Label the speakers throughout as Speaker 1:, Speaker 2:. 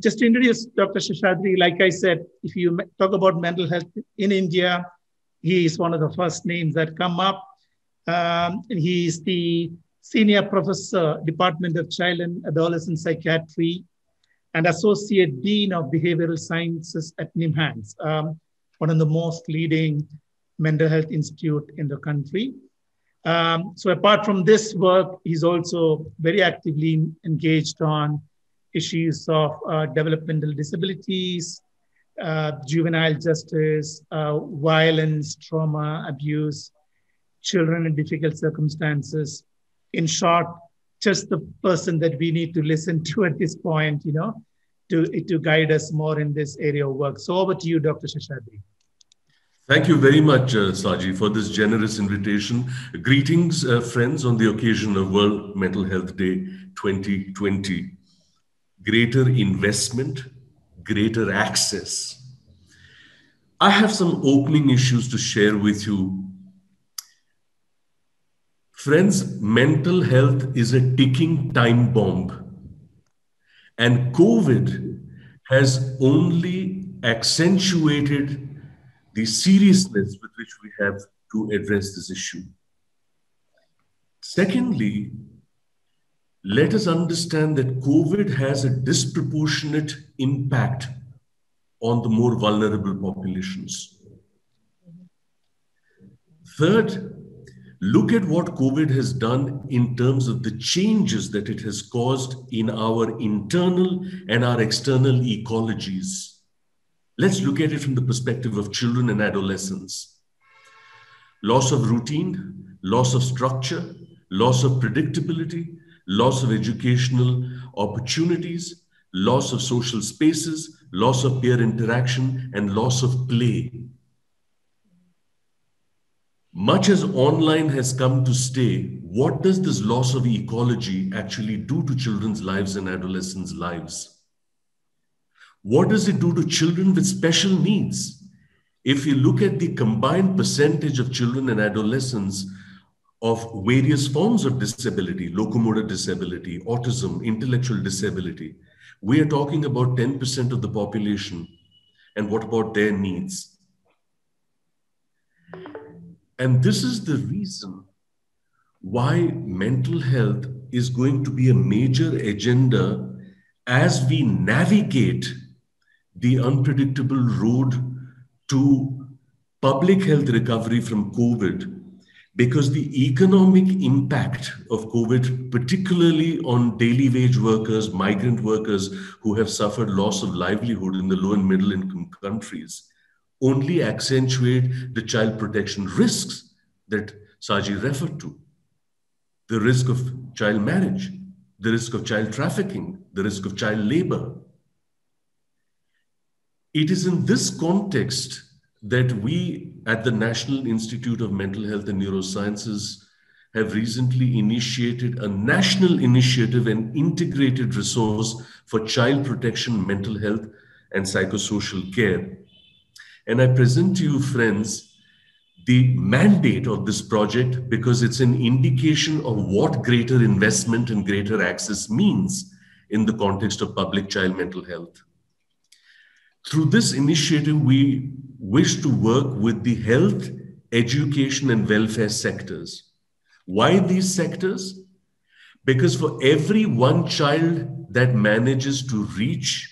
Speaker 1: Just to introduce Dr. Seshadri, like I said, if you talk about mental health in India, he is one of the first names that come up. He is the Senior Professor, Department of Child and Adolescent Psychiatry, and Associate Dean of Behavioral Sciences at NIMHANS, one of the most leading mental health institute in the country. So apart from this work, he's also very actively engaged on issues of developmental disabilities, juvenile justice, violence, trauma, abuse, children in difficult circumstances. In short, just the person that we need to listen to at this point, to guide us more in this area of work. So over to you, Dr. Seshadri.
Speaker 2: Thank you very much, Saji, for this generous invitation. Greetings, friends, on the occasion of World Mental Health Day 2020. Greater investment, greater access. I have some opening issues to share with you. Friends, mental health is a ticking time bomb. And COVID has only accentuated the seriousness with which we have to address this issue. Secondly, let us understand that COVID has a disproportionate impact on the more vulnerable populations. Third, look at what COVID has done in terms of the changes that it has caused in our internal and our external ecologies. Let's look at it from the perspective of children and adolescents. Loss of routine, loss of structure, loss of predictability, loss of educational opportunities, loss of social spaces, loss of peer interaction, and loss of play. Much as online has come to stay, what does this loss of ecology actually do to children's lives and adolescents' lives? What does it do to children with special needs? If you look at the combined percentage of children and adolescents of various forms of disability, locomotor disability, autism, intellectual disability, we are talking about 10% of the population. And what about their needs? And this is the reason why mental health is going to be a major agenda as we navigate the unpredictable road to public health recovery from COVID, because the economic impact of COVID, particularly on daily wage workers, migrant workers who have suffered loss of livelihood in the low and middle income countries, only accentuate the child protection risks that Saji referred to. The risk of child marriage, the risk of child trafficking, the risk of child labor. It is in this context that we at the National Institute of Mental Health and Neurosciences have recently initiated a national initiative and integrated resource for child protection, mental health, and psychosocial care. And I present to you, friends, the mandate of this project because it's an indication of what greater investment and greater access means in the context of public child mental health. Through this initiative, we wish to work with the health, education, and welfare sectors. Why these sectors? Because for every one child that manages to reach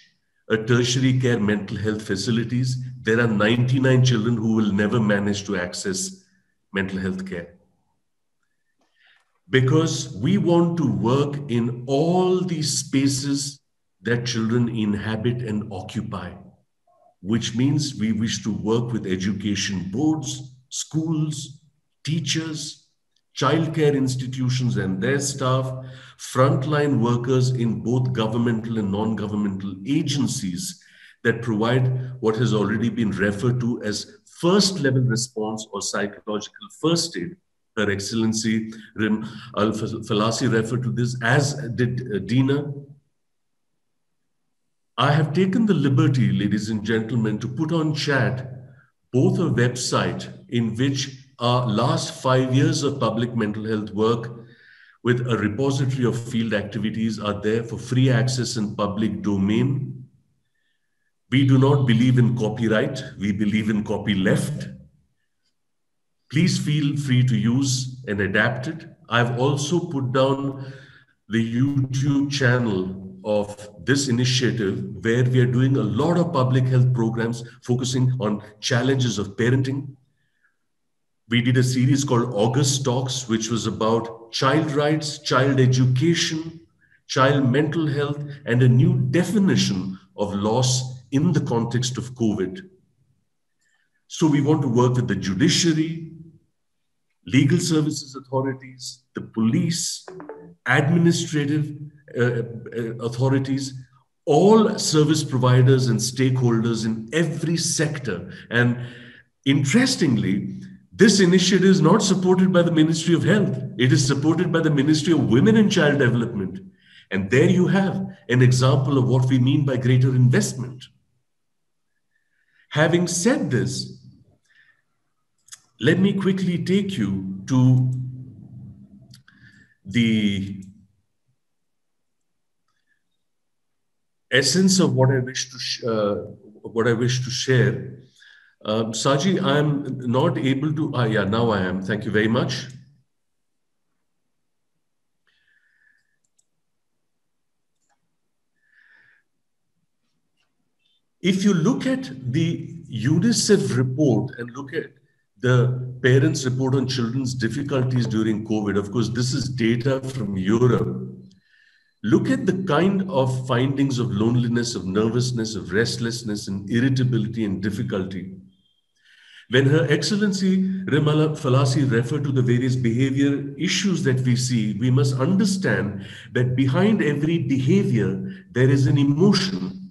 Speaker 2: a tertiary care mental health facilities, there are 99 children who will never manage to access mental health care. Because we want to work in all these spaces that children inhabit and occupy, which means we wish to work with education boards, schools, teachers, childcare institutions and their staff, frontline workers in both governmental and non-governmental agencies that provide what has already been referred to as first level response or psychological first aid. Her Excellency Rim Al-Falasi referred to this, as did Dina. I have taken the liberty, ladies and gentlemen, to put on chat both a website in which our last 5 years of public mental health work with a repository of field activities are there for free access in public domain. We do not believe in copyright. We believe in copyleft. Please feel free to use and adapt it. I've also put down the YouTube channel of this initiative where we are doing a lot of public health programs focusing on challenges of parenting. We did a series called August Talks, which was about child rights, child education, child mental health, and a new definition of loss in the context of COVID. So we want to work with the judiciary, legal services authorities, the police, administrative authorities, all service providers and stakeholders in every sector. And interestingly, this initiative is not supported by the Ministry of Health. It is supported by the Ministry of Women and Child Development. And there you have an example of what we mean by greater investment. Having said this, let me quickly take you to the essence of what I wish to share. Saji, I'm not able to. Yeah, now I am. Thank you very much. If you look at the UNICEF report and look at the parents' report on children's difficulties during COVID, of course, this is data from Europe. Look at the kind of findings of loneliness, of nervousness, of restlessness, and irritability and difficulty. When Her Excellency Rimala Falasi referred to the various behavior issues that we see, we must understand that behind every behavior, there is an emotion.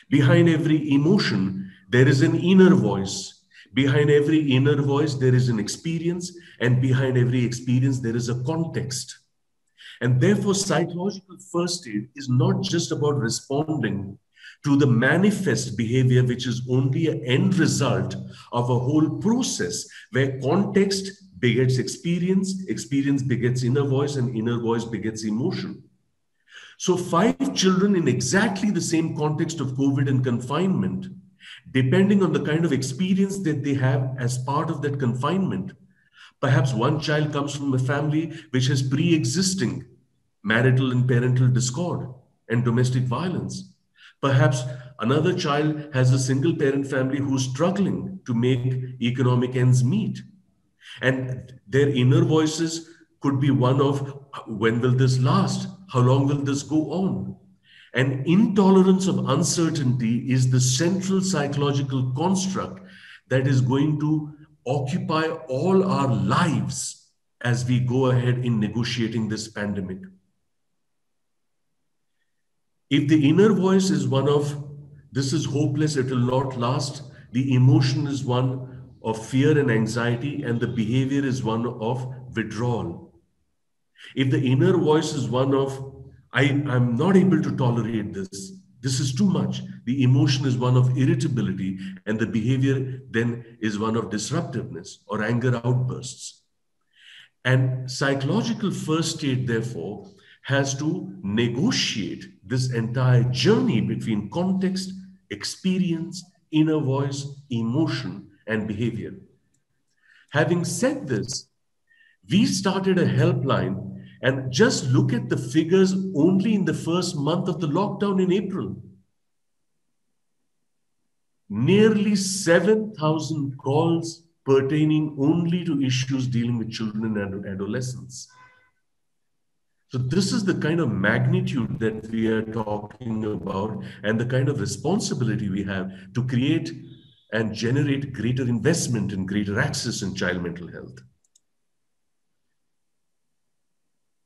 Speaker 2: Behind every emotion, there is an inner voice. Behind every inner voice, there is an experience. And behind every experience, there is a context. And therefore, psychological first aid is not just about responding to the manifest behavior, which is only an end result of a whole process where context begets experience, experience begets inner voice, and inner voice begets emotion. So 5 children in exactly the same context of COVID and confinement, depending on the kind of experience that they have as part of that confinement. Perhaps one child comes from a family which has pre-existing marital and parental discord and domestic violence. Perhaps another child has a single parent family who's struggling to make economic ends meet. And their inner voices could be one of, when will this last? How long will this go on? And intolerance of uncertainty is the central psychological construct that is going to occupy all our lives as we go ahead in negotiating this pandemic. If the inner voice is one of, this is hopeless, it will not last, the emotion is one of fear and anxiety, and the behavior is one of withdrawal. If the inner voice is one of, I'm not able to tolerate this, this is too much, the emotion is one of irritability, and the behavior then is one of disruptiveness or anger outbursts. And psychological first aid, therefore, has to negotiate this entire journey between context, experience, inner voice, emotion, and behavior. Having said this, we started a helpline, and just look at the figures only in the first month of the lockdown in April. Nearly 7,000 calls pertaining only to issues dealing with children and adolescents. So this is the kind of magnitude that we are talking about and the kind of responsibility we have to create and generate greater investment and greater access in child mental health.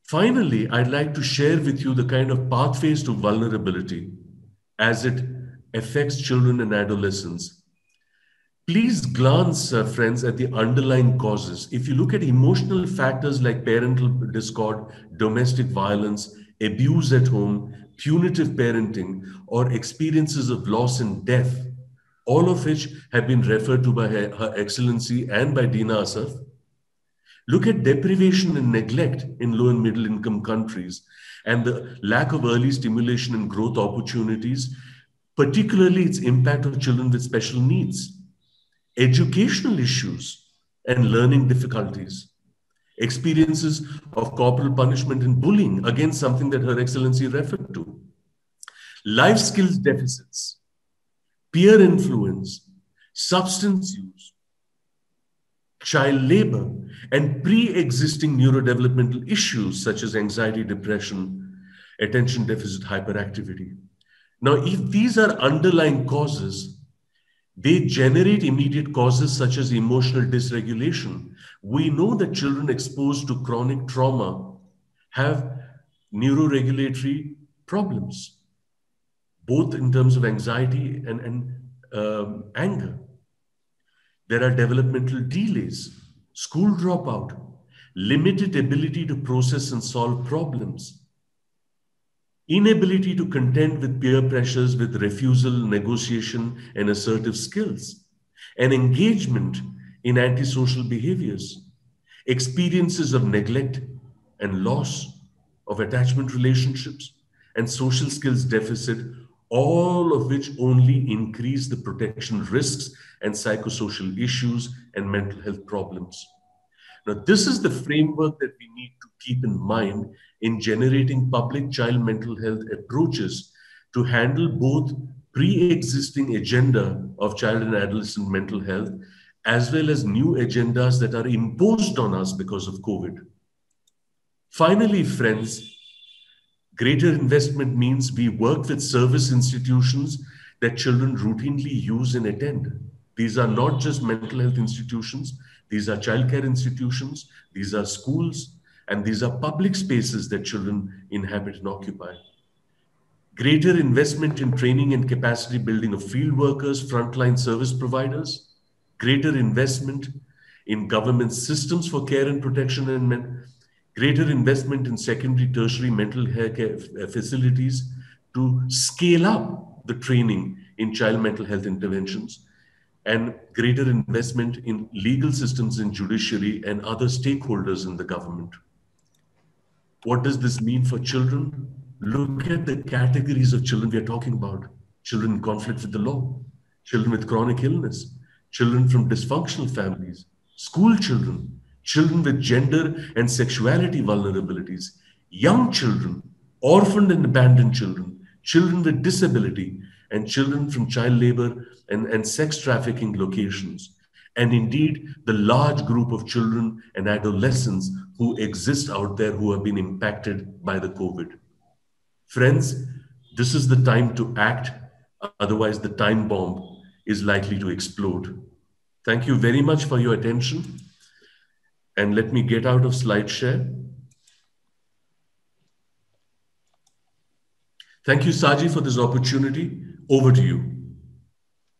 Speaker 2: Finally, I'd like to share with you the kind of pathways to vulnerability as it affects children and adolescents. Please glance, friends, at the underlying causes. If you look at emotional factors like parental discord, domestic violence, abuse at home, punitive parenting, or experiences of loss and death, all of which have been referred to by Her Excellency and by Dina Asaf, Look at deprivation and neglect in low and middle income countries and the lack of early stimulation and growth opportunities, particularly its impact on children with special needs, educational issues and learning difficulties, experiences of corporal punishment and bullying, again, something that Her Excellency referred to, life skills deficits, peer influence, substance use, child labor, and pre-existing neurodevelopmental issues such as anxiety, depression, attention deficit hyperactivity. Now, if these are underlying causes, they generate immediate causes such as emotional dysregulation. We know that children exposed to chronic trauma have neuroregulatory problems, both in terms of anxiety and anger. There are developmental delays, school dropout, limited ability to process and solve problems, inability to contend with peer pressures with refusal, negotiation, and assertive skills, and engagement in antisocial behaviors, experiences of neglect and loss of attachment relationships, and social skills deficit, all of which only increase the protection risks and psychosocial issues and mental health problems. Now, this is the framework that we need to keep in mind in generating public child mental health approaches to handle both pre-existing agenda of child and adolescent mental health, as well as new agendas that are imposed on us because of COVID. Finally, friends, greater investment means we work with service institutions that children routinely use and attend. These are not just mental health institutions, these are childcare institutions, these are schools, and these are public spaces that children inhabit and occupy. Greater investment in training and capacity building of field workers, frontline service providers, greater investment in government systems for care and protection and greater investment in secondary, tertiary mental health care facilities to scale up the training in child mental health interventions, and greater investment in legal systems in judiciary and other stakeholders in the government. What does this mean for children? Look at the categories of children we are talking about. Children in conflict with the law, children with chronic illness, children from dysfunctional families, school children, children with gender and sexuality vulnerabilities, young children, orphaned and abandoned children, children with disability, and children from child labor and sex trafficking locations, and indeed the large group of children and adolescents who exist out there who have been impacted by the COVID. Friends, this is the time to act, otherwise the time bomb is likely to explode. Thank you very much for your attention. And let me get out of slide share. Thank you, Saji, for this opportunity. Over to you.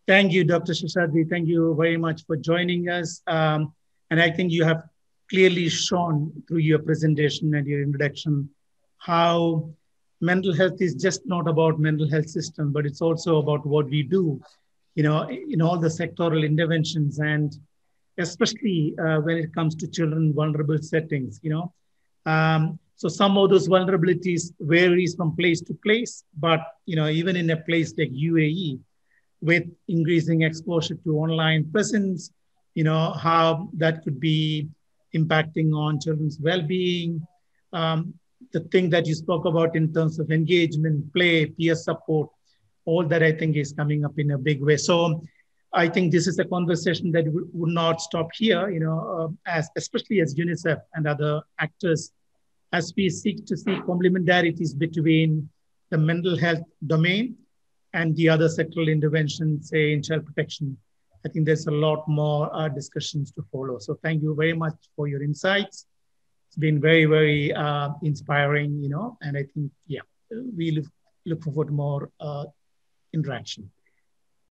Speaker 1: Thank you, Dr. Seshadri. Thank you very much for joining us. And I think you have clearly shown through your presentation and your introduction how mental health is just not about mental health system, but it's also about what we do, in all the sectoral interventions, and especially when it comes to children vulnerable settings, So some of those vulnerabilities varies from place to place, but, even in a place like UAE, with increasing exposure to online presence, how that could be impacting on children's well-being. The thing that you spoke about in terms of engagement, play, peer support, all that I think is coming up in a big way. So I think this is a conversation that would not stop here, especially as UNICEF and other actors, as we seek to see complementarities between the mental health domain and the other sectoral interventions, say in child protection. I think there's a lot more discussions to follow. So thank you very much for your insights. It's been very, very inspiring, and I think, we look forward to more interaction.